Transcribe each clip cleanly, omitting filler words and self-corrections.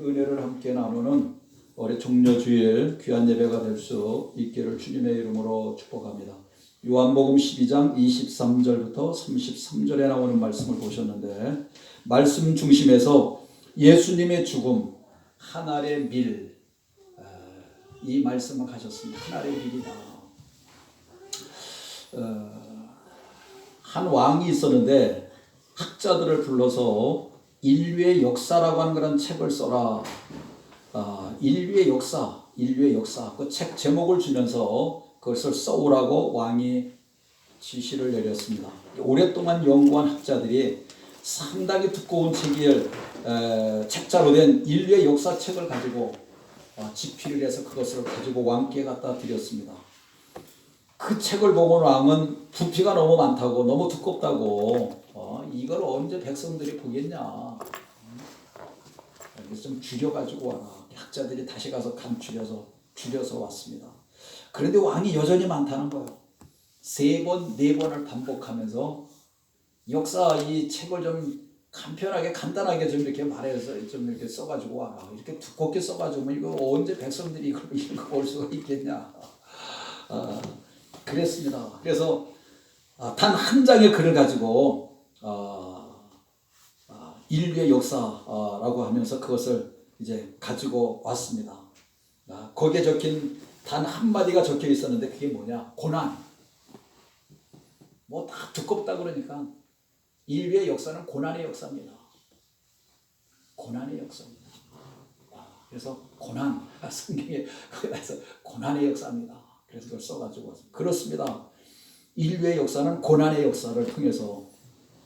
은혜를 함께 나누는 올해 종려주일 귀한 예배가 될 수 있기를 주님의 이름으로 축복합니다. 요한복음 12장 23절부터 33절에 나오는 말씀을 보셨는데, 말씀 중심에서 예수님의 죽음, 하늘의 밀, 이 말씀을 하셨습니다. 하늘의 밀이다. 한 왕이 있었는데 학자들을 불러서 인류의 역사라고 하는 그런 책을 써라. 인류의 역사 그 책 제목을 주면서 그것을 써오라고 왕이 지시를 내렸습니다. 오랫동안 연구한 학자들이 상당히 두꺼운 책자로 된 인류의 역사책을 가지고 집필을 해서 그것을 가지고 왕께 갖다 드렸습니다. 그 책을 보고 왕은 부피가 너무 많다고, 너무 두껍다고, 이걸 언제 백성들이 보겠냐, 좀 줄여가지고 와라. 학자들이 다시 가서 줄여서 왔습니다. 그런데 왕이 여전히 많다는 거예요. 3번, 4번을 반복하면서 역사 이 책을 좀 간단하게 좀 이렇게 말해서 좀 이렇게 써가지고 와라. 이렇게 두껍게 써가지고 이거 언제 백성들이 이걸 읽어볼 수가 있겠냐. 그랬습니다. 그래서 단 한 장의 글을 가지고 인류의 역사라고 하면서 그것을 이제 가지고 왔습니다. 거기에 적힌 단 한마디가 적혀 있었는데 그게 뭐냐? 고난. 뭐 다 두껍다 그러니까 인류의 역사는 고난의 역사입니다. 고난의 역사입니다. 그래서 고난, 성경에 거기서 고난의 역사입니다. 그래서 그걸 써가지고 왔습니다. 그렇습니다. 인류의 역사는 고난의 역사를 통해서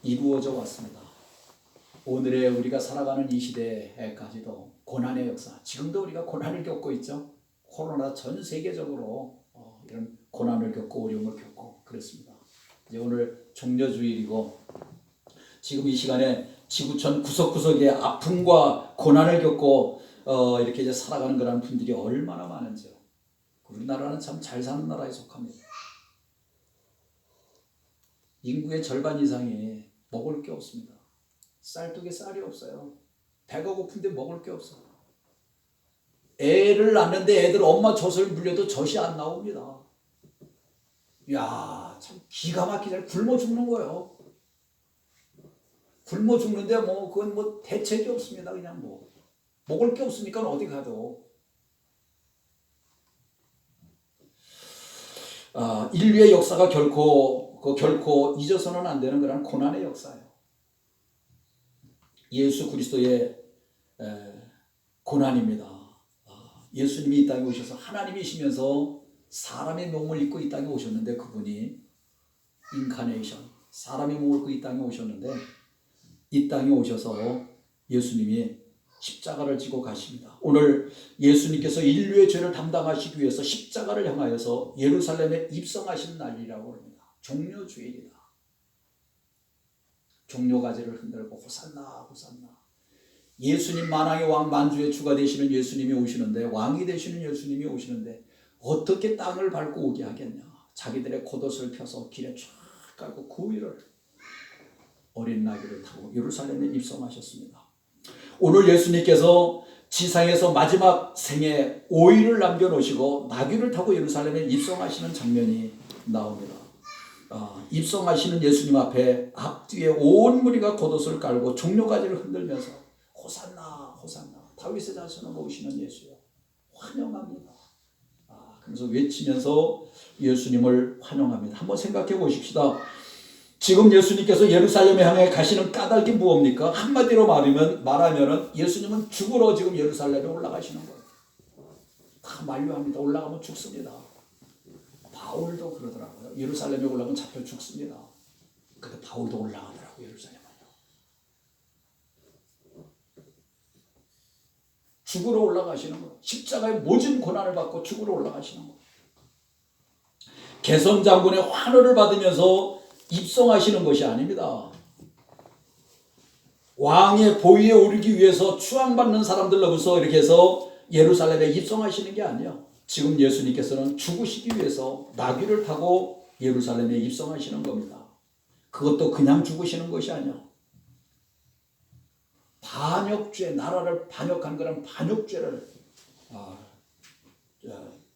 이루어져 왔습니다. 오늘의 우리가 살아가는 이 시대까지도 고난의 역사, 지금도 우리가 고난을 겪고 있죠. 코로나 전 세계적으로 이런 고난을 겪고 어려움을 겪고 그렇습니다. 이제 오늘 종려주일이고 지금 이 시간에 지구촌 구석구석에 아픔과 고난을 겪고 이렇게 이제 살아가는 그런 분들이 얼마나 많은지요. 우리나라는 참 잘 사는 나라에 속합니다. 인구의 절반 이상이 먹을 게 없습니다. 쌀떡에 쌀이 없어요. 배가 고픈데 먹을 게 없어요. 애를 낳는데 애들 엄마 젖을 물려도 젖이 안 나옵니다. 이야, 참 기가 막히게 굶어 죽는 거예요. 굶어 죽는데 그건 대책이 없습니다. 그냥 먹을 게 없으니까 어디 가도. 인류의 역사가 결코 잊어서는 안 되는 그런 고난의 역사예요. 예수 그리스도의 고난입니다. 예수님이 이 땅에 오셔서 하나님이시면서 사람의 몸을 입고 이 땅에 오셨는데, 그분이 인카네이션, 사람의 몸을 입고 이 땅에 오셨는데, 이 땅에 오셔서 예수님이 십자가를 지고 가십니다. 오늘 예수님께서 인류의 죄를 담당하시기 위해서 십자가를 향하여서 예루살렘에 입성하신 날이라고 합니다. 종려주일이다. 종려가지를 흔들고 호산나 호산나. 예수님 만왕의 왕 만주의 주가 되시는 예수님이 오시는데, 왕이 되시는 예수님이 오시는데 어떻게 땅을 밟고 오게 하겠냐. 자기들의 겉옷을 펴서 길에 쫙 깔고 9일을 어린 나귀를 타고 예루살렘에 입성하셨습니다. 오늘 예수님께서 지상에서 마지막 생에 5일을 남겨놓으시고 나귀를 타고 예루살렘에 입성하시는 장면이 나옵니다. 입성하시는 예수님 앞뒤에 온 무리가 겉옷을 깔고 종려가지를 흔들면서 호산나 호산나, 다윗의 자손으로 오시는 예수여 환영합니다. 그래서 외치면서 예수님을 환영합니다. 한번 생각해 보십시다. 지금 예수님께서 예루살렘에 향해 가시는 까닭이 무엇입니까? 한마디로 말하면 예수님은 죽으러 지금 예루살렘에 올라가시는 거예요. 다 만류합니다. 올라가면 죽습니다. 바울도 그러더라고요. 예루살렘에 올라가면 잡혀 죽습니다. 근데 바울도 올라가더라고요. 예루살렘에. 죽으러 올라가시는 거예요. 십자가의 모진 고난을 받고 죽으러 올라가시는 거예요. 개선 장군의 환호를 받으면서 입성하시는 것이 아닙니다. 왕의 보위에 오르기 위해서 추앙받는 사람들로부터 이렇게 해서 예루살렘에 입성하시는 게 아니에요. 지금 예수님께서는 죽으시기 위해서 나귀를 타고 예루살렘에 입성하시는 겁니다. 그것도 그냥 죽으시는 것이 아니에요. 반역죄, 나라를 반역한 그런 반역죄를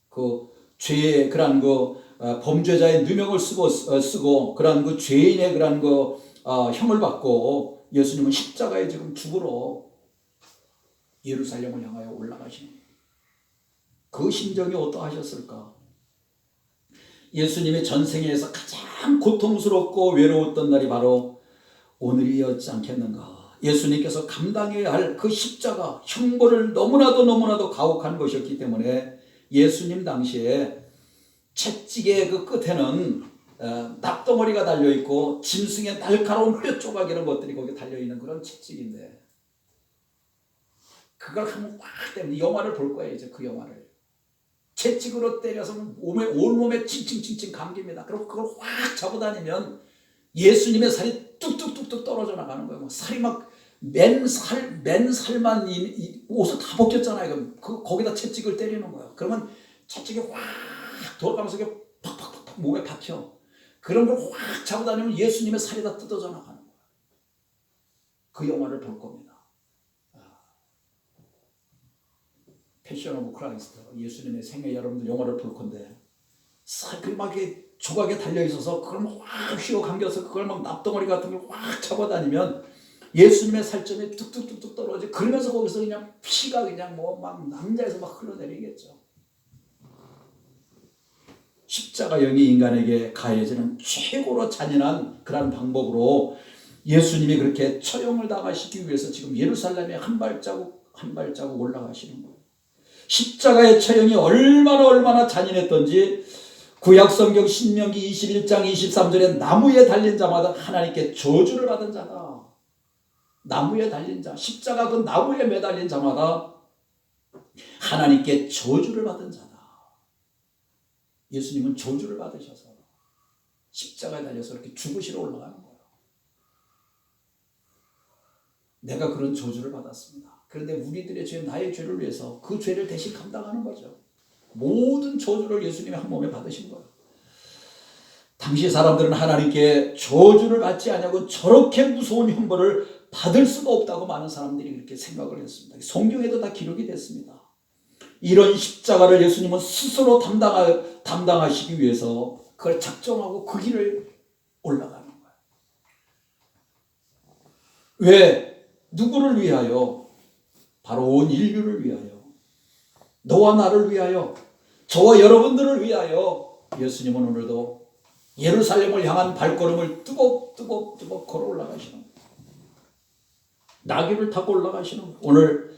그 죄의 그런 범죄자의 누명을 쓰고 그런 그 죄인의 그런 형을 받고 예수님은 십자가에 지금 죽으러 예루살렘을 향하여 올라가시는 거예요. 그 심정이 어떠하셨을까? 예수님이 전생에서 가장 고통스럽고 외로웠던 날이 바로 오늘이었지 않겠는가? 예수님께서 감당해야 할 그 십자가 형벌을 너무나도 가혹한 것이었기 때문에 예수님 당시에 채찍의 그 끝에는 납덩어리가 달려있고 짐승의 날카로운 뼈 조각 이런 것들이 거기에 달려있는 그런 채찍인데, 그걸 한번 꽉 때문에 영화를 볼 거예요. 이제 그 영화를 채찍으로 때려서 온몸에 칭칭칭칭 감깁니다. 그리고 그걸 확 잡아다니면 예수님의 살이 뚝뚝뚝뚝 떨어져 나가는 거예요. 살이 막 맨살만 옷을 다 벗겼잖아요. 거기다 채찍을 때리는 거예요. 그러면 채찍이 확 돌아가면서 팍팍팍 몸에 박혀. 그런 걸 확 잡아다니면 예수님의 살이 다 뜯어져 나가는 거예요. 그 영화를 볼 겁니다. 패션 오브 크라이스트, 예수님의 생애, 여러분들 영화를 볼 건데 살이 막 조각에 달려있어서 그걸 확 휘어 감겨서 그걸 막 납덩어리 같은 걸 확 잡아다니면 예수님의 살점이 뚝뚝뚝뚝 떨어져. 그러면서 거기서 그냥 피가 그냥 막 남자에서 막 흘러내리겠죠. 십자가 영이 인간에게 가해지는 최고로 잔인한 그런 방법으로 예수님이 그렇게 처형을 당하시기 위해서 지금 예루살렘에 한 발자국 올라가시는 거예요. 십자가의 처형이 얼마나 잔인했던지 구약성경 신명기 21장 23절에 나무에 달린 자마다 하나님께 저주를 받은 자다. 나무에 달린 자, 십자가 그 나무에 매달린 자마다 하나님께 저주를 받은 자다. 예수님은 저주를 받으셔서 십자가에 달려서 이렇게 죽으시러 올라가는 거예요. 내가 그런 저주를 받았습니다. 그런데 우리들의 죄, 나의 죄를 위해서 그 죄를 대신 감당하는 거죠. 모든 저주를 예수님이 한 몸에 받으신 거예요. 당시 사람들은 하나님께 저주를 받지 않냐고 저렇게 무서운 형벌을 받을 수가 없다고 많은 사람들이 그렇게 생각을 했습니다. 성경에도 다 기록이 됐습니다. 이런 십자가를 예수님은 스스로 담당하시기 위해서 그걸 작정하고 그 길을 올라가는 거예요. 왜? 누구를 위하여? 바로 온 인류를 위하여, 너와 나를 위하여, 저와 여러분들을 위하여 예수님은 오늘도 예루살렘을 향한 발걸음을 뚜벅뚜벅 걸어 올라가시는 거예요. 나귀를 타고 올라가시는 거예요. 오늘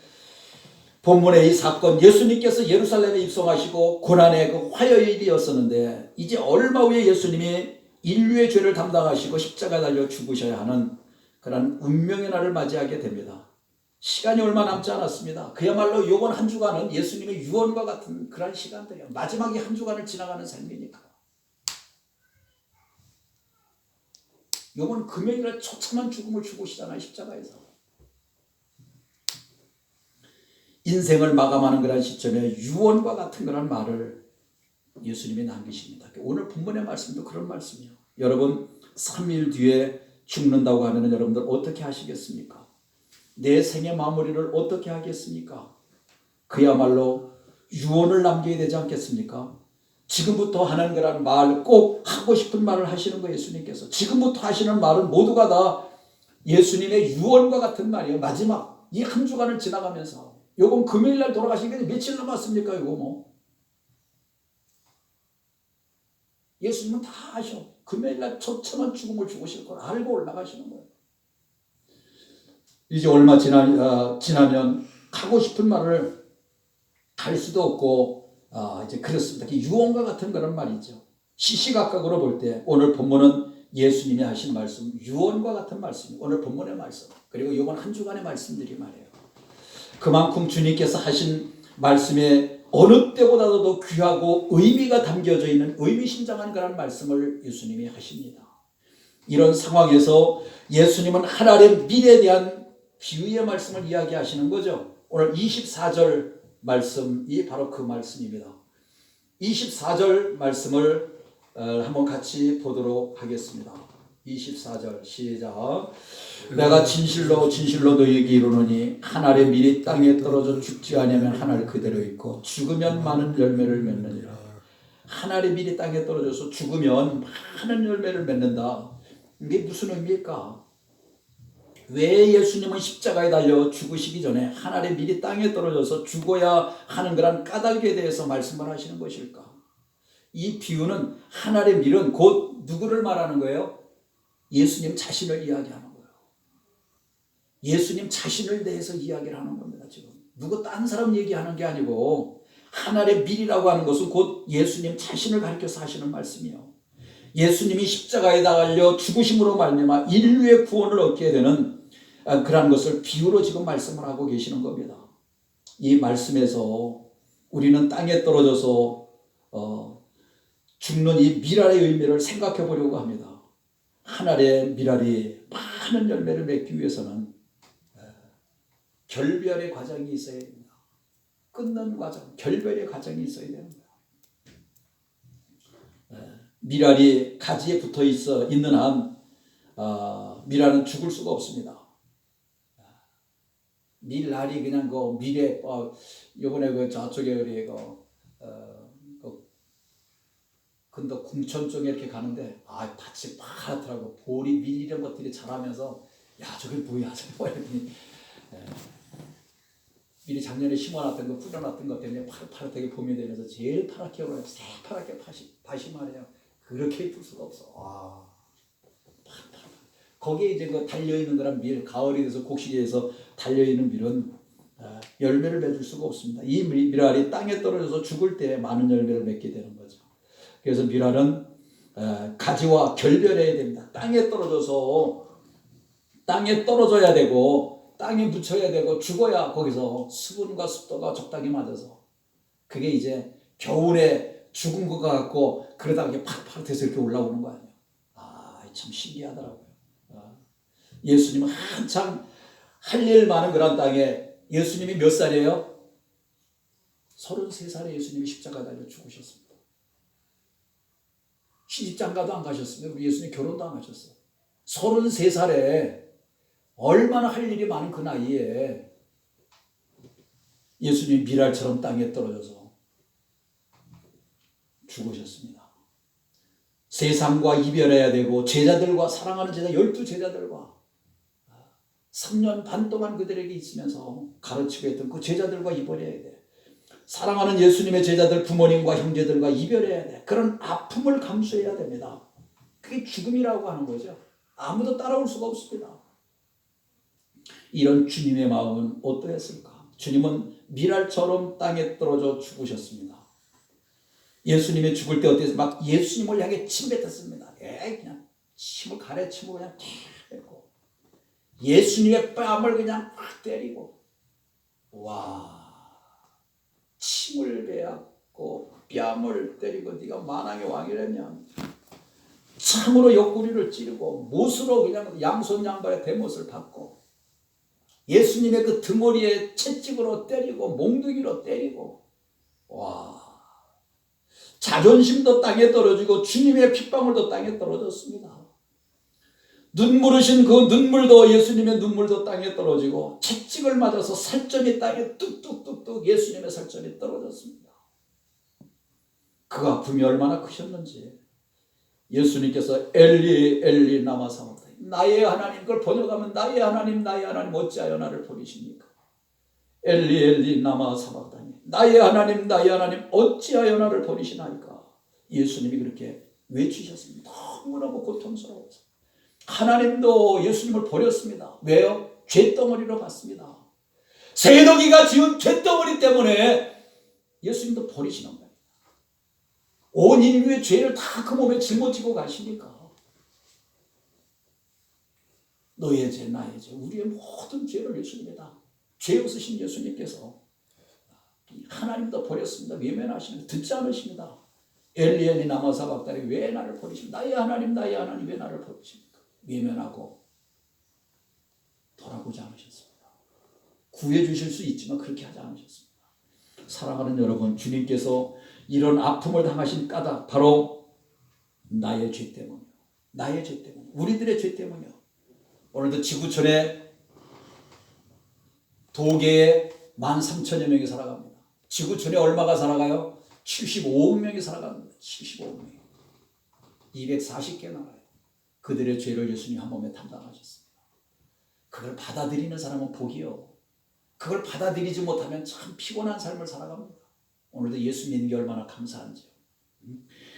본문의 이 사건, 예수님께서 예루살렘에 입성하시고 고난의 그 화요일이었었는데 이제 얼마 후에 예수님이 인류의 죄를 담당하시고 십자가에 달려 죽으셔야 하는 그런 운명의 날을 맞이하게 됩니다. 시간이 얼마 남지 않았습니다. 그야말로 이번 한 주간은 예수님의 유언과 같은 그런 시간들이에요. 마지막에 한 주간을 지나가는 삶이니까. 이번 금요일에 처참한 죽음을 죽으시잖아요. 십자가에서. 인생을 마감하는 그런 시점에 유언과 같은 그런 말을 예수님이 남기십니다. 오늘 본문의 말씀도 그런 말씀이에요. 여러분 3일 뒤에 죽는다고 하면 여러분들 어떻게 하시겠습니까? 내 생의 마무리를 어떻게 하겠습니까? 그야말로 유언을 남겨야 되지 않겠습니까? 지금부터 하는 그런 말, 꼭 하고 싶은 말을 하시는 거예요. 예수님께서 지금부터 하시는 말은 모두가 다 예수님의 유언과 같은 말이에요. 마지막 이 한 주간을 지나가면서 요건 금요일날 돌아가시는 게 며칠 남았습니까? 요거 뭐 예수님은 다 아셔. 금요일날 처참한 죽음을 죽으실 걸 알고 올라가시는 거예요. 이제 얼마 지나면 하고 싶은 말을 할 수도 없고 이제 그렇습니다. 유언과 같은 그런 말이죠. 시시각각으로 볼 때 오늘 본문은 예수님이 하신 말씀, 유언과 같은 말씀, 오늘 본문의 말씀, 그리고 이번 한 주간의 말씀들이 말이에요. 그만큼 주님께서 하신 말씀에 어느 때보다도 더 귀하고 의미가 담겨져 있는 의미심장한 그런 말씀을 예수님이 하십니다. 이런 상황에서 예수님은 하나님의 미래에 대한 비유의 말씀을 이야기하시는 거죠. 오늘 24절 말씀이 바로 그 말씀입니다. 24절 말씀을 한번 같이 보도록 하겠습니다. 24절 시작. 내가 진실로 진실로 너희에게 이르노니 한 알의 밀이 땅에 떨어져 죽지 아니하면 한 알 그대로 있고 죽으면 많은 열매를 맺느니라. 한 알의 밀이 땅에 떨어져서 죽으면 많은 열매를 맺는다. 이게 무슨 의미일까? 왜 예수님은 십자가에 달려 죽으시기 전에 한 알의 밀이 땅에 떨어져서 죽어야 하는 그런 까닭에 대해서 말씀을 하시는 것일까? 이 비유는 한 알의 밀은 곧 누구를 말하는 거예요? 예수님 자신을 이야기하는 거예요. 예수님 자신을 대해서 이야기를 하는 겁니다. 지금 누구 딴 사람 얘기하는 게 아니고 한 알의 밀이라고 하는 것은 곧 예수님 자신을 가리켜서 하시는 말씀이에요. 예수님이 십자가에 달려 죽으심으로 말미암아 인류의 구원을 얻게 되는 그러한 것을 비유로 지금 말씀을 하고 계시는 겁니다. 이 말씀에서 우리는 땅에 떨어져서 죽는 이 밀알의 의미를 생각해 보려고 합니다. 한 알의 밀알이 많은 열매를 맺기 위해서는 결별의 과정이 있어야 됩니다. 끊는 과정, 결별의 과정이 있어야 됩니다. 밀알이 가지에 붙어 있는 한 밀알은 죽을 수가 없습니다. 밀알이 그냥 그 밀에 요번에 그 저쪽에 우리 근도 궁천 쪽에 이렇게 가는데 밭이 파랗더라고. 보리, 밀 이런 것들이 자라면서 야 저게 뭐야 저게 뭐야. 미리 작년에 심어놨던 거 뿌려놨던 것 때문에 파릇파릇하게 봄이 되면서 제일 파랗게 오르요. 새파랗게 밭이 말이에요. 그렇게 예쁠 수가 없어. 거기에 이제 그 달려있는 거란 밀, 가을이 돼서 곡식이 돼서 달려있는 밀은 열매를 맺을 수가 없습니다. 이 밀알이 땅에 떨어져서 죽을 때 많은 열매를 맺게 되는 거죠. 그래서 밀알은 가지와 결별해야 됩니다. 땅에 떨어져야 되고 땅에 묻혀야 되고 죽어야 거기서 수분과 습도가 적당히 맞아서 그게 이제 겨울에 죽은 것 같고 그러다가 이게 파릇파릇해서 이렇게 올라오는 거 아니에요. 참 신기하더라고요. 예수님은 한참 할 일 많은 그런 땅에 예수님이 몇 살이에요? 33살에 예수님이 십자가 달려 죽으셨습니다. 시집장가도 안 가셨습니다. 우리 예수님 결혼도 안 하셨어요. 33살에 얼마나 할 일이 많은 그 나이에 예수님이 밀알처럼 땅에 떨어져서 죽으셨습니다. 세상과 이별해야 되고 제자들과 사랑하는 제자 12제자들과 3년 반 동안 그들에게 있으면서 가르치고 했던 그 제자들과 이별해야 돼. 사랑하는 예수님의 제자들 부모님과 형제들과 이별해야 돼. 그런 아픔을 감수해야 됩니다. 그게 죽음이라고 하는 거죠. 아무도 따라올 수가 없습니다. 이런 주님의 마음은 어떠했을까? 주님은 밀알처럼 땅에 떨어져 죽으셨습니다. 예수님이 죽을 때 어땠어요? 막 예수님을 향해 침뱉었습니다. 그냥 침을 가래침으로 그냥 때리고 예수님의 뺨을 그냥 확 때리고 침을 베었고 뺨을 때리고 네가 만왕의 왕이라면 참으로 옆구리를 찌르고 못으로 그냥 양손 양발에 대못을 받고 예수님의 그 등허리에 채찍으로 때리고 몽둥이로 때리고 자존심도 땅에 떨어지고 주님의 핏방울도 땅에 떨어졌습니다. 눈물 흘리신 그 눈물도 예수님의 눈물도 땅에 떨어지고 채찍을 맞아서 살점이 땅에 뚝뚝뚝뚝 예수님의 살점이 떨어졌습니다. 그 아픔이 얼마나 크셨는지 예수님께서 엘리 엘리 라마 사박다니 나의 하나님, 그걸 번역하면 나의 하나님 어찌하여 나를 버리십니까? 엘리 엘리 라마 사박다니 나의 하나님 어찌하여 나를 버리시나이까? 예수님이 그렇게 외치셨습니다. 너무너무 고통스러워서 하나님도 예수님을 버렸습니다. 왜요? 죄덩어리로 봤습니다. 새덩이가 지은 죄덩어리 때문에 예수님도 버리시는 거예요. 온 인류의 죄를 다 그 몸에 짊어지고 가시니까 너의 죄 나의 죄 우리의 모든 죄를 예수님이 다 죄 없으신 예수님께서 하나님도 버렸습니다. 외면하시는 듣지 않으십니다. 엘리 엘리 라마 사박다니 왜 나를 버리십니까? 나의 하나님 왜 나를 버리십니까? 외면하고 돌아보지 않으셨습니다. 구해주실 수 있지만 그렇게 하지 않으셨습니다. 사랑하는 여러분, 주님께서 이런 아픔을 당하신 까닭 바로 나의 죄 때문이에요. 나의 죄 때문에, 우리들의 죄 때문이요. 오늘도 지구촌에 도계에 13,000여 명이 살아갑니다. 지구촌에 얼마가 살아가요? 75억 명이 살아갑니다. 75억 명이. 240개 나라요. 그들의 죄를 예수님 한 몸에 담당하셨습니다. 그걸 받아들이는 사람은 복이요. 그걸 받아들이지 못하면 참 피곤한 삶을 살아갑니다. 오늘도 예수 믿는 게 얼마나 감사한지요.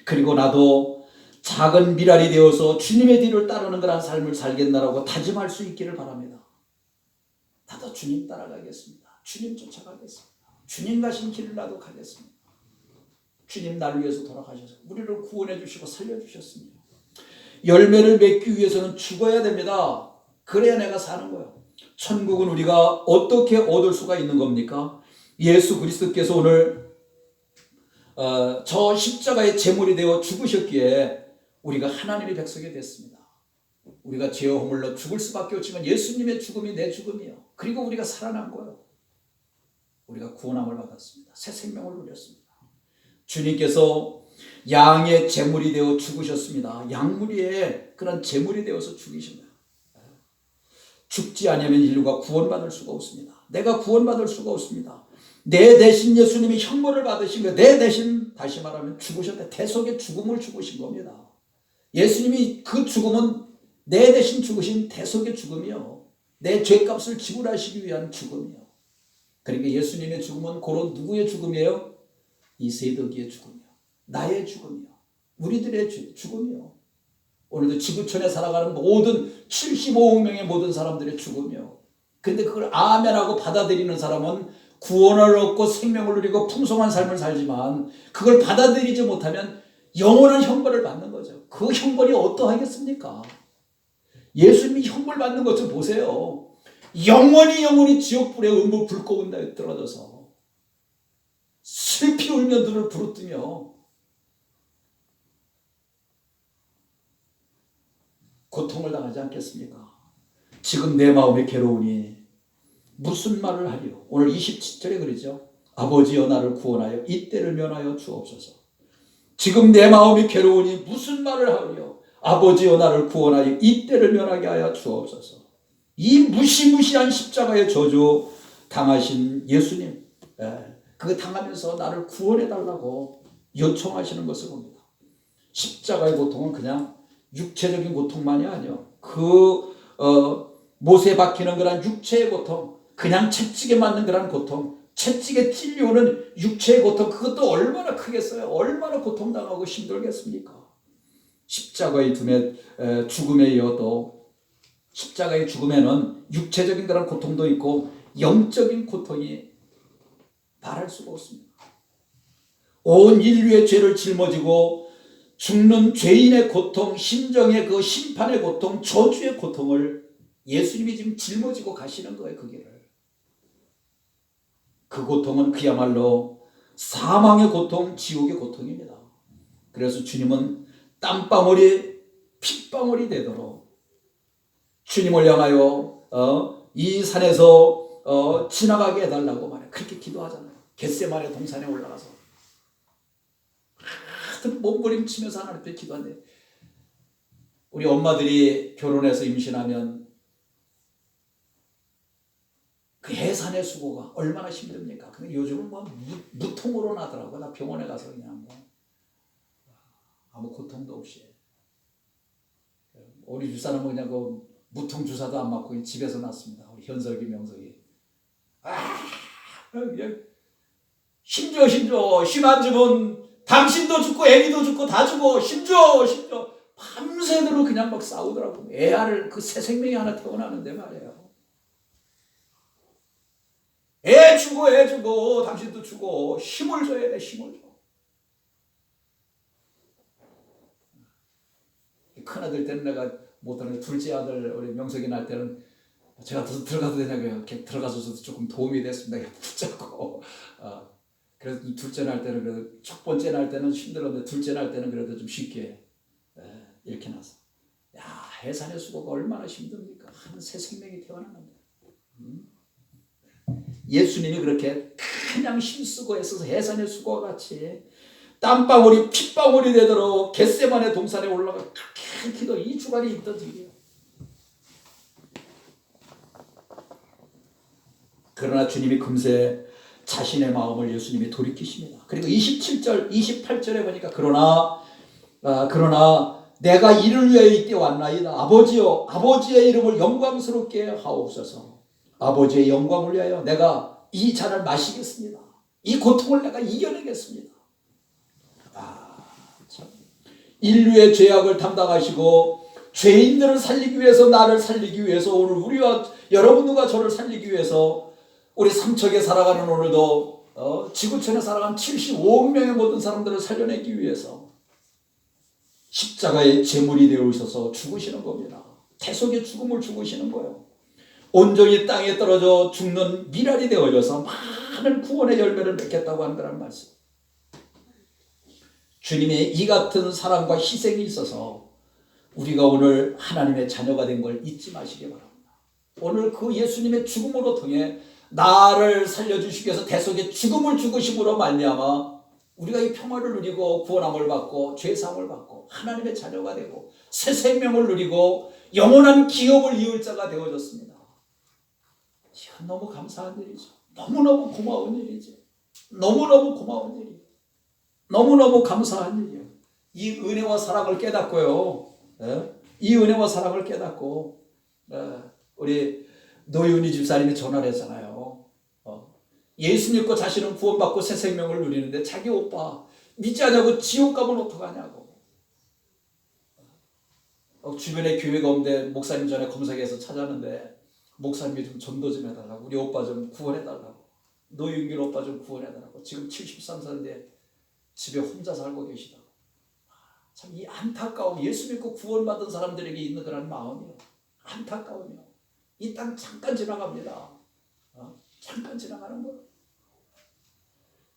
그리고 나도 작은 미랄이 되어서 주님의 뒤를 따르는 그런 삶을 살겠나라고 다짐할 수 있기를 바랍니다. 나도 주님 따라가겠습니다. 주님 쫓아가겠습니다. 주님 가신 길을 나도 가겠습니다. 주님 나를 위해서 돌아가셔서 우리를 구원해 주시고 살려주셨습니다. 열매를 맺기 위해서는 죽어야 됩니다. 그래야 내가 사는 거예요. 천국은 우리가 어떻게 얻을 수가 있는 겁니까? 예수 그리스도께서 오늘 저 십자가의 제물이 되어 죽으셨기에 우리가 하나님의 백성이 됐습니다. 우리가 죄와 허물로 죽을 수밖에 없지만 예수님의 죽음이 내 죽음이요. 그리고 우리가 살아난 거예요. 우리가 구원함을 받았습니다. 새 생명을 누렸습니다. 주님께서 양의 제물이 되어 죽으셨습니다. 양무리의 그런 제물이 되어서 죽이십니다. 죽지 않으면 인류가 구원받을 수가 없습니다. 내가 구원받을 수가 없습니다. 내 대신 예수님이 형벌을 받으신 거예요. 내 대신 다시 말하면 죽으셨다. 대속의 죽음을 죽으신 겁니다. 예수님이 그 죽음은 내 대신 죽으신 대속의 죽음이요. 내 죄값을 지불하시기 위한 죽음이요. 그러니까 예수님의 죽음은 고로 누구의 죽음이에요? 이 세덕이의 죽음이요. 나의 죽음이요. 우리들의 죽음이요. 오늘도 지구촌에 살아가는 모든 75억 명의 모든 사람들의 죽음이요. 그런데 그걸 아멘하고 받아들이는 사람은 구원을 얻고 생명을 누리고 풍성한 삶을 살지만 그걸 받아들이지 못하면 영원한 형벌을 받는 거죠. 그 형벌이 어떠하겠습니까? 예수님이 형벌 받는 것 좀 보세요. 영원히 지옥불에 음부 불꽃운다에 떨어져서 슬피 울며 눈을 부르뜨며 고통을 당하지 않겠습니까? 지금 내 마음이 괴로우니 무슨 말을 하리요? 오늘 27절에 그러죠. 아버지여 나를 구원하여 이때를 면하여 주옵소서. 지금 내 마음이 괴로우니 무슨 말을 하리요? 아버지여 나를 구원하여 이때를 면하게 하여 주옵소서. 이 무시무시한 십자가의 저주 당하신 예수님, 그 당하면서 나를 구원해달라고 요청하시는 것을 봅니다. 십자가의 고통은 그냥 육체적인 고통만이 아니요. 못에 박히는 그런 육체의 고통, 그냥 채찍에 맞는 그런 고통, 채찍에 찔려오는 육체의 고통, 그것도 얼마나 크겠어요? 얼마나 고통당하고 힘들겠습니까? 십자가의 죽음에 이어도 십자가의 죽음에는 육체적인 그런 고통도 있고 영적인 고통이 말할 수가 없습니다. 온 인류의 죄를 짊어지고 죽는 죄인의 고통, 심정의 그 심판의 고통, 저주의 고통을 예수님이 지금 짊어지고 가시는 거예요. 그 길을. 그 고통은 그야말로 사망의 고통, 지옥의 고통입니다. 그래서 주님은 땀방울이 핏방울이 되도록 주님을 향하여 이 산에서 지나가게 해달라고 말해요. 그렇게 기도하잖아요. 겟세마네 동산에 올라가서 하여튼 몸부림치면서 하나님께 기도하는데, 우리 엄마들이 결혼해서 임신하면 그 해산의 수고가 얼마나 힘듭니까? 근데 요즘은 뭐 무통으로 나더라고. 나 병원에 가서 그냥 뭐 아무 고통도 없이. 우리 집사람은 그냥 그 무통 주사도 안 맞고 집에서 났습니다. 우리 현석이, 명석이. 그냥 힘줘. 힘 안 주면 당신도 죽고 애기도 죽고 다 죽어. 힘줘. 밤새도록 그냥 막 싸우더라고. 애를 그 새 생명이 하나 태어나는데 말이에요. 애 주고 당신도 주고 힘을 줘야 돼. 힘을 줘. 큰아들 때는 내가 못하는 둘째 아들 우리 명석이 날 때는 제가 들어가도 되냐고요. 이렇게 들어가서 조금 도움이 됐습니다. 붙잡고. 그래서 둘째 날 때는 그래도 첫 번째 날 때는 힘들었는데 둘째 날 때는 그래도 좀 쉽게 이렇게 나서. 야, 해산의 수고가 얼마나 힘듭니까? 한 새 생명이 태어나는데. 예수님이 그렇게 그냥 힘쓰고 애써서 해산의 수고와 같이 땀방울이 핏방울이 되도록 겟세마네 동산에 올라가 그렇게 큰 기도, 이 주간이 있던 일이에요. 그러나 주님이 금세 자신의 마음을 예수님이 돌이키십니다. 그리고 27절, 28절에 보니까 그러나 내가 이를 위하여 이때 왔나이다. 아버지여, 아버지의 이름을 영광스럽게 하옵소서. 아버지의 영광을 위하여 내가 이 잔을 마시겠습니다. 이 고통을 내가 이겨내겠습니다. 참. 인류의 죄악을 담당하시고 죄인들을 살리기 위해서, 나를 살리기 위해서, 오늘 우리와 여러분과 저를 살리기 위해서, 우리 삼척에 살아가는 오늘도 지구촌에 살아가는 75억 명의 모든 사람들을 살려내기 위해서 십자가의 제물이 되어 있어서 죽으시는 겁니다. 대속의 죽음을 죽으시는 거예요. 온전히 땅에 떨어져 죽는 미랄이 되어져서 많은 구원의 열매를 맺겠다고 하는 거란 말씀. 주님의 이 같은 사랑과 희생이 있어서 우리가 오늘 하나님의 자녀가 된 걸 잊지 마시기 바랍니다. 오늘 그 예수님의 죽음으로 통해 나를 살려주시기 위해서 대속의 죽음을 죽으심으로 말미암아 우리가 이 평화를 누리고 구원함을 받고 죄사함을 받고 하나님의 자녀가 되고 새 생명을 누리고 영원한 기업을 이을 자가 되어졌습니다. 이건 너무 감사한 일이죠. 너무너무 고마운 일이죠. 너무너무 고마운 일이에요. 너무너무 감사한 일이에요. 이 은혜와 사랑을 깨닫고요. 이 은혜와 사랑을 깨닫고 우리 노윤희 집사님이 전화를 했잖아요. 예수 믿고 자신은 구원받고 새 생명을 누리는데 자기 오빠 믿지 않냐고 지옥 가면 어떡하냐고. 주변에 교회가 없는데 목사님 전에 검색해서 찾았는데 목사님이 좀 전도 좀 해달라고, 우리 오빠 좀 구원해달라고, 노윤길 오빠 좀 구원해달라고. 지금 73살인데 집에 혼자 살고 계시다고. 참 이 안타까움, 예수 믿고 구원받은 사람들에게 있는 그런 마음이요. 안타까움이요. 이 땅 잠깐 지나갑니다. 잠깐 지나가는 거예요.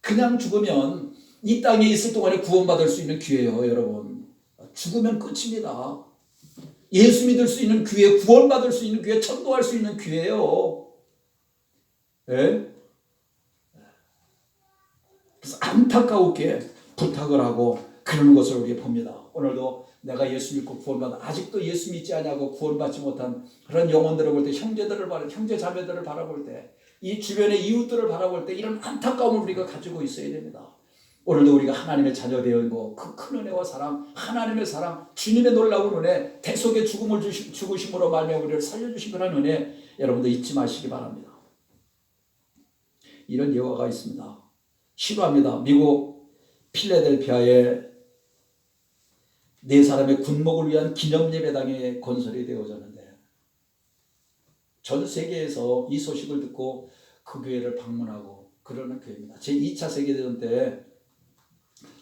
그냥 죽으면 이 땅에 있을 동안에 구원받을 수 있는 기회예요, 여러분. 죽으면 끝입니다. 예수 믿을 수 있는 기회, 구원받을 수 있는 기회, 전도할 수 있는 기회예요. 네? 그래서 안타까우게 부탁을 하고 그러는 것을 우리가 봅니다. 오늘도 내가 예수 믿고 구원받아 아직도 예수 믿지 않냐고 구원받지 못한 그런 영혼들을 볼 때, 형제 자매들을 바라볼 때, 이 주변의 이웃들을 바라볼 때 이런 안타까움을 우리가 가지고 있어야 됩니다. 오늘도 우리가 하나님의 자녀 되어 있고 그 큰 은혜와 사랑, 하나님의 사랑, 주님의 놀라운 은혜, 대속의 죽음을 죽으심으로 말미암아 우리를 살려주신 그런 은혜, 여러분들 잊지 마시기 바랍니다. 이런 예화가 있습니다. 실화입니다. 미국 필라델피아에 네 사람의 군목을 위한 기념예배당이 건설이 되어졌는데 전 세계에서 이 소식을 듣고 그 교회를 방문하고 그러는 교회입니다. 제2차 세계대전 때,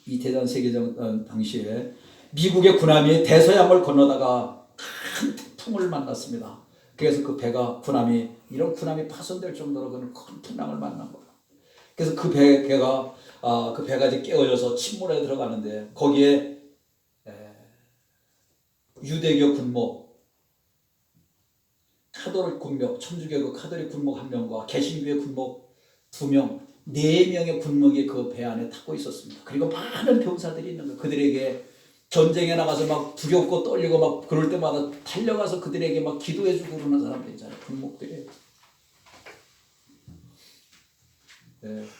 이 대전 세계대전 당시에 미국의 군함이 대서양을 건너다가 큰 태풍을 만났습니다. 그래서 그 배가 이런 군함이 파손될 정도로 큰 풍랑을 만난 거예요. 그래서 그 배가 이제 깨어져서 침몰에 들어가는데 거기에 유대교 군목, 카톨릭 군목, 천주교 카톨릭 군목 1명과 개신교의 군목 2명, 4명의 군목이 그 배 안에 타고 있었습니다. 그리고 많은 병사들이 있는 거예요. 그들에게 전쟁에 나가서 막 두렵고 떨리고 막 그럴 때마다 달려가서 그들에게 막 기도해주고 그러는 사람들 있잖아요. 군목들이.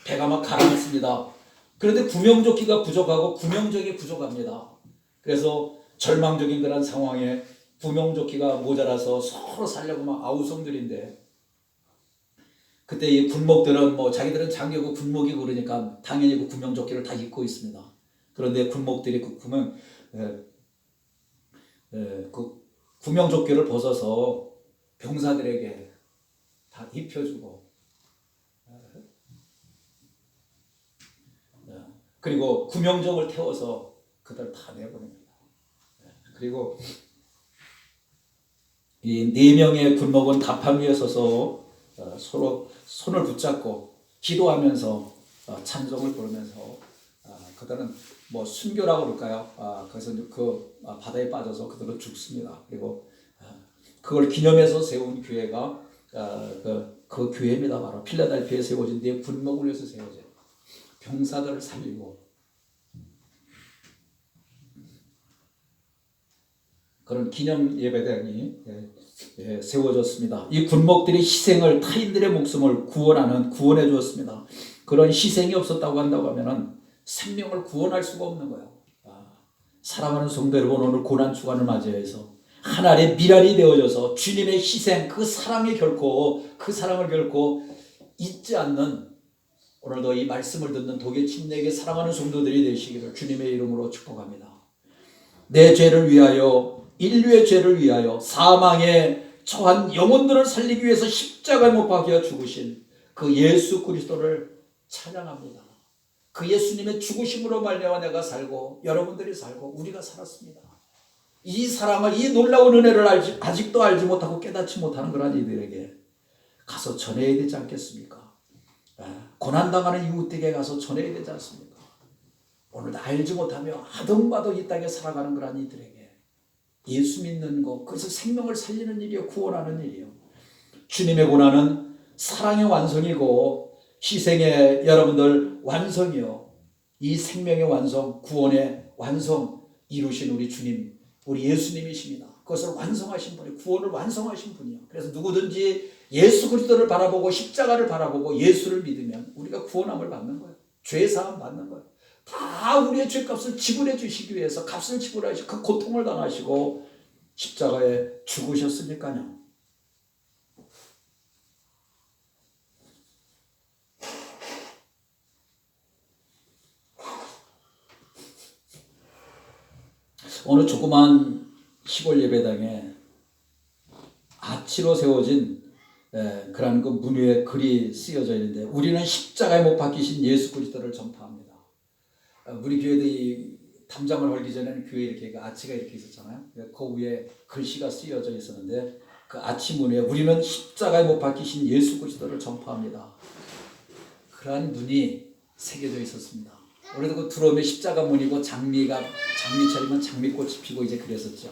배가 막 가라앉습니다. 그런데 구명조끼가 부족하고 구명정이 부족합니다. 그래서 절망적인 그런 상황에 구명조끼가 모자라서 서로 살려고 막 아우성들인데, 그때 이 군목들은 자기들은 장교고 군목이고 그러니까 당연히 그 구명조끼를 다 입고 있습니다. 그런데 군목들이 그 구명조끼를 벗어서 병사들에게 다 입혀주고, 그리고 구명정을 태워서 그들 다 내보냅니다. 그리고 이 4명의 군목은 갑판 위에 서서 서로 손을 붙잡고 기도하면서 찬송을 부르면서 그들은 순교라고 그럴까요? 그래서 그 바다에 빠져서 그들은 죽습니다. 그리고 그걸 기념해서 세운 교회가 그 교회입니다. 바로 필라델피아에 세워진 4 군목을 위해서 세워진, 병사들을 살리고 그런 기념 예배당이 세워졌습니다. 이 군목들이 희생을 타인들의 목숨을 구원해 주었습니다. 그런 희생이 없었다고 한다고 하면은 생명을 구원할 수가 없는 거예요. 사랑하는 성도 여러분, 오늘 고난 주간을 맞이해서 하나님의 미랄이 되어져서 주님의 희생, 그 사랑을 결코 잊지 않는, 오늘도 이 말씀을 듣는 독일 침례교회 사랑하는 성도들이 되시기를 주님의 이름으로 축복합니다. 내 죄를 위하여, 인류의 죄를 위하여 사망에 처한 영혼들을 살리기 위해서 십자가에 못 박혀 죽으신 그 예수 그리스도를 찬양합니다. 그 예수님의 죽으심으로 말미암아 내가 살고 여러분들이 살고 우리가 살았습니다. 이 사랑을, 이 놀라운 은혜를 아직도 알지 못하고 깨닫지 못하는 그런 이들에게 가서 전해야 되지 않겠습니까? 고난당하는 이웃에게 가서 전해야 되지 않습니까? 오늘도 알지 못하며 아동바도 이 땅에 살아가는 그런 이들에게 예수 믿는 것, 그것을 생명을 살리는 일이요, 구원하는 일이요. 주님의 고난은 사랑의 완성이고 희생의 여러분들 완성이요, 이 생명의 완성, 구원의 완성 이루신 우리 주님, 우리 예수님이십니다. 그것을 완성하신 분이, 구원을 완성하신 분이요. 그래서 누구든지 예수 그리스도를 바라보고 십자가를 바라보고 예수를 믿으면 우리가 구원함을 받는 거예요. 죄사함 받는 거예요. 다 우리의 죄값을 지불해 주시기 위해서 값을 지불하시고 그 고통을 당하시고 십자가에 죽으셨으니까요. 어느 조그만 시골 예배당에 아치로 세워진 그런 그 문 위에 글이 쓰여져 있는데, 우리는 십자가에 못 박히신 예수 그리스도를 전파합니다. 우리 교회도 이 담장을 헐기 전에는 교회에 이렇게 아치가 이렇게 있었잖아요. 그 위에 글씨가 쓰여져 있었는데, 그 아치 문 위에 우리는 십자가에 못 박히신 예수 그리스도를 전파합니다. 그러한 문이 새겨져 있었습니다. 우리도 그 들어오면 십자가 문이고 장미철이면 장미꽃이 피고 이제 그랬었죠.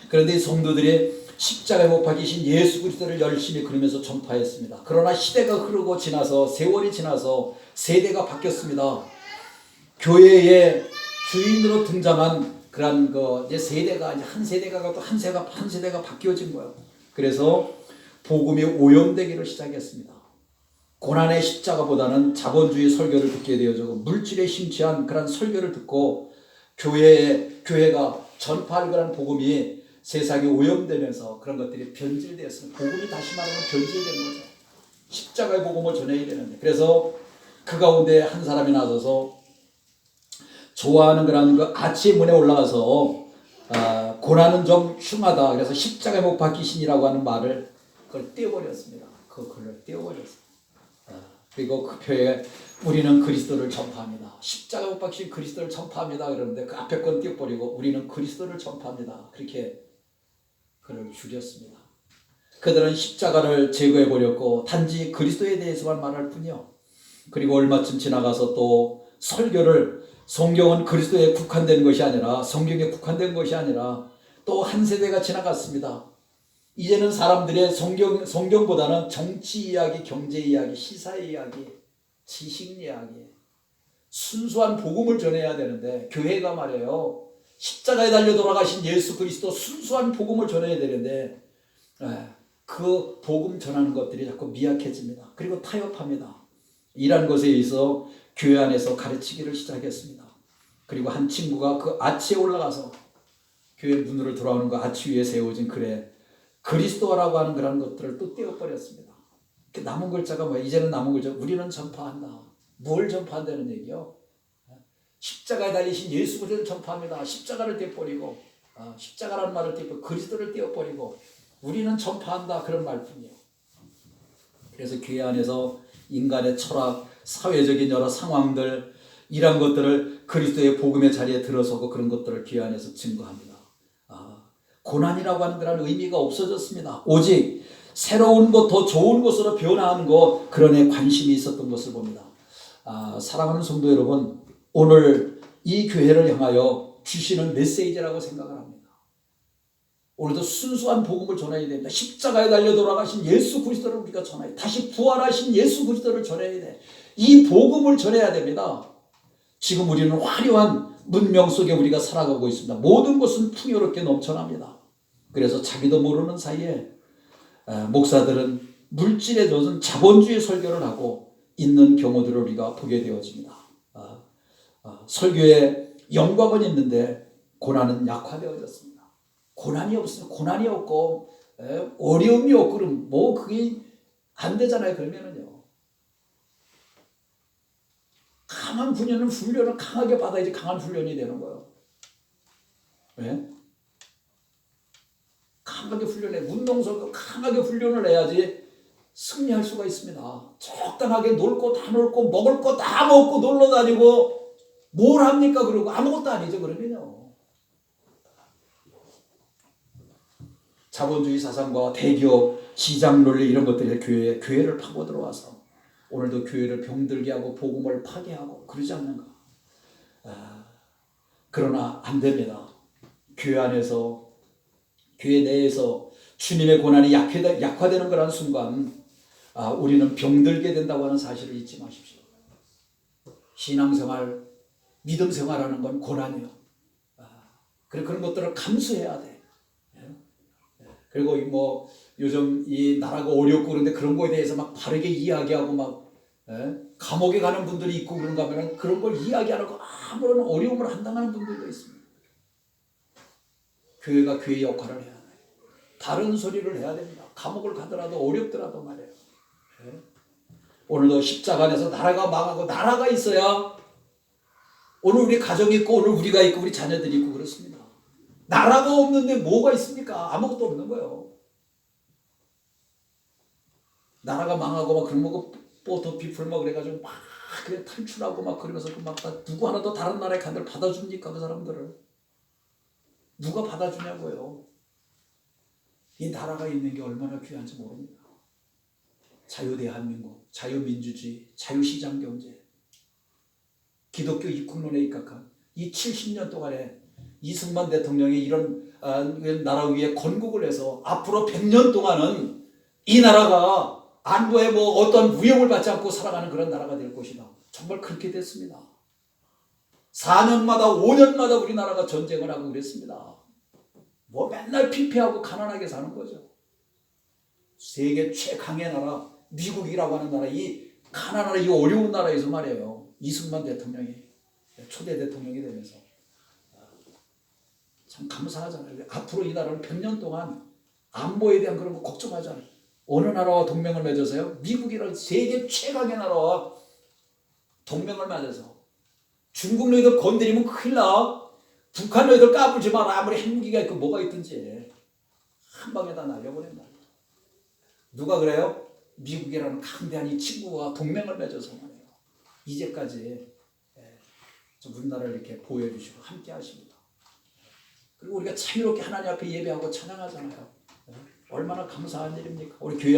그런데 이 성도들이 십자가에 못 박히신 예수 그리스도를 열심히 그리면서 전파했습니다. 그러나 시대가 흐르고 지나서, 세월이 지나서 세대가 바뀌었습니다. 교회의 주인으로 등장한 그런 이제 세대가, 이제 한 세대가 또 한 세대가 바뀌어진 거예요. 그래서 복음이 오염되기를 시작했습니다. 고난의 십자가보다는 자본주의 설교를 듣게 되어서 물질에 심취한 그런 설교를 듣고 교회가 전파할 그런 복음이 세상에 오염되면서 그런 것들이 변질되었습니다. 복음이 다시 말하면 변질된 거죠. 십자가의 복음을 전해야 되는데, 그래서 그 가운데 한 사람이 나서서 좋아하는 그런 그 아치의 문에 올라가서 고난은 좀 흉하다, 그래서 십자가에 못 박히신이라고 하는 말을 그걸 떼어버렸습니다. 그 글을 떼어버렸습니다. 그리고 그 표에 우리는 그리스도를 전파합니다. 십자가 못 박히신 그리스도를 전파합니다. 그러는데 그 앞에 건 띄워버리고 우리는 그리스도를 전파합니다. 그렇게 글을 줄였습니다. 그들은 십자가를 제거해버렸고 단지 그리스도에 대해서만 말할 뿐이요. 그리고 얼마쯤 지나가서 또 설교를, 성경은 그리스도에 국한된 것이 아니라, 성경에 국한된 것이 아니라 또 한 세대가 지나갔습니다. 이제는 사람들의 성경보다는 정치 이야기, 경제 이야기, 시사 이야기, 지식 이야기, 순수한 복음을 전해야 되는데, 교회가 말이에요, 십자가에 달려 돌아가신 예수 그리스도 순수한 복음을 전해야 되는데 그 복음 전하는 것들이 자꾸 미약해집니다. 그리고 타협합니다. 이런 것에 의해서 교회 안에서 가르치기를 시작했습니다. 그리고 한 친구가 그 아치에 올라가서 교회 문으로 돌아오는 그 아치 위에 세워진 글에 그리스도라고 하는 그런 것들을 또 떼어버렸습니다. 남은 글자가 뭐야? 이제는 남은 글자, 우리는 전파한다. 뭘 전파한다는 얘기요? 십자가에 달리신 예수 그리스도를 전파합니다. 십자가를 떼어버리고, 십자가라는 말을 떼어버리고 그리스도를 떼어버리고 우리는 전파한다, 그런 말뿐이에요. 그래서 교회 안에서 인간의 철학, 사회적인 여러 상황들, 이런 것들을 그리스도의 복음의 자리에 들어서고 그런 것들을 교회 안에서 증거합니다. 고난이라고 하는 그런 의미가 없어졌습니다. 오직 새로운 것, 더 좋은 것으로 변화하는 것, 그런 데 관심이 있었던 것을 봅니다. 사랑하는 성도 여러분, 오늘 이 교회를 향하여 주시는 메시지라고 생각을 합니다. 오늘도 순수한 복음을 전해야 됩니다. 십자가에 달려 돌아가신 예수 그리스도를 우리가 전해야 돼. 다시 부활하신 예수 그리스도를 전해야 돼. 이 복음을 전해야 됩니다. 지금 우리는 화려한 문명 속에 우리가 살아가고 있습니다. 모든 것은 풍요롭게 넘쳐납니다. 그래서 자기도 모르는 사이에 목사들은 물질에 젖은 자본주의 설교를 하고 있는 경우들을 우리가 보게 되어집니다. 설교에 영광은 있는데 고난은 약화되어졌습니다. 고난이 없으면 고난이 없고 어려움이 없고 그럼 뭐 그게 안 되잖아요. 그러면은요. 강한 훈련을 강하게 받아야지 강한 훈련이 되는 거예요. 왜? 강하게 훈련해. 운동선수 강하게 훈련을 해야지 승리할 수가 있습니다. 적당하게 놀 거 다 놀고 먹을 거 다 먹고 놀러 다니고 뭘 합니까? 그러고 아무것도 아니죠. 그러면요. 자본주의 사상과 대기업, 시장 논리 이런 것들이 교회를 파고 들어와서 오늘도 교회를 병들게 하고 복음을 파괴하고 그러지 않는가. 그러나 안 됩니다. 교회 안에서 교회 내에서 주님의 고난이 약화되는 그런 순간 우리는 병들게 된다고 하는 사실을 잊지 마십시오. 신앙생활, 믿음생활하는 건 고난이요. 그런 것들을 감수해야 돼. 그리고 뭐 요즘 이 나라가 어렵고 그런데 그런 거에 대해서 막 바르게 이야기하고 막 감옥에 가는 분들이 있고 그런가 하면 그런 걸 이야기 안 하고 아무런 어려움을 안 당하는 분들도 있습니다. 교회가 교회 역할을 해야 돼요. 다른 소리를 해야 됩니다. 감옥을 가더라도 어렵더라도 말이에요. 오늘도 십자가 안에서 나라가 망하고 나라가 있어야 오늘 우리 가정이 있고 오늘 우리가 있고 우리 자녀들이 있고 그렇습니다. 나라가 없는데 뭐가 있습니까? 아무것도 없는 거예요. 나라가 망하고 막 그런 거 포터 피플 막 그래가지고 막 그래 탈출하고 막 그러면서 막 누구 하나 더 다른 나라에 간들 받아줍니까? 그 사람들을 누가 받아주냐고요. 이 나라가 있는 게 얼마나 귀한지 모릅니다. 자유대한민국, 자유민주주의, 자유시장경제, 기독교 입국론에 입각한 이 70년 동안에 이승만 대통령이 이런 나라 위에 건국을 해서 앞으로 100년 동안은 이 나라가 안보에 뭐 어떤 위협을 받지 않고 살아가는 그런 나라가 될 것이다. 정말 그렇게 됐습니다. 4년마다 5년마다 우리나라가 전쟁을 하고 그랬습니다. 뭐 맨날 피폐하고 가난하게 사는 거죠. 세계 최강의 나라 미국이라고 하는 나라, 이 가난한 이 어려운 나라에서 말이에요. 이승만 대통령이 초대 대통령이 되면서 참 감사하잖아요. 앞으로 이 나라는 100년 동안 안보에 대한 그런 거 걱정하지 않아요. 어느 나라와 동맹을 맺어서요? 미국이라는 세계 최강의 나라와 동맹을 맺어서 중국 너희들 건드리면 큰일 나. 북한 너희들 까불지 마라. 아무리 핵무기가 있고 뭐가 있든지 한 방에 다 날려버린다. 누가 그래요? 미국이라는 강대한 이 친구와 동맹을 맺어서 말이에요. 이제까지 우리나라를 이렇게 보호해 주시고 함께 하십니다. 그리고 우리가 자유롭게 하나님 앞에 예배하고 찬양하잖아요. 얼마나 감사한 일입니까? 우리 교회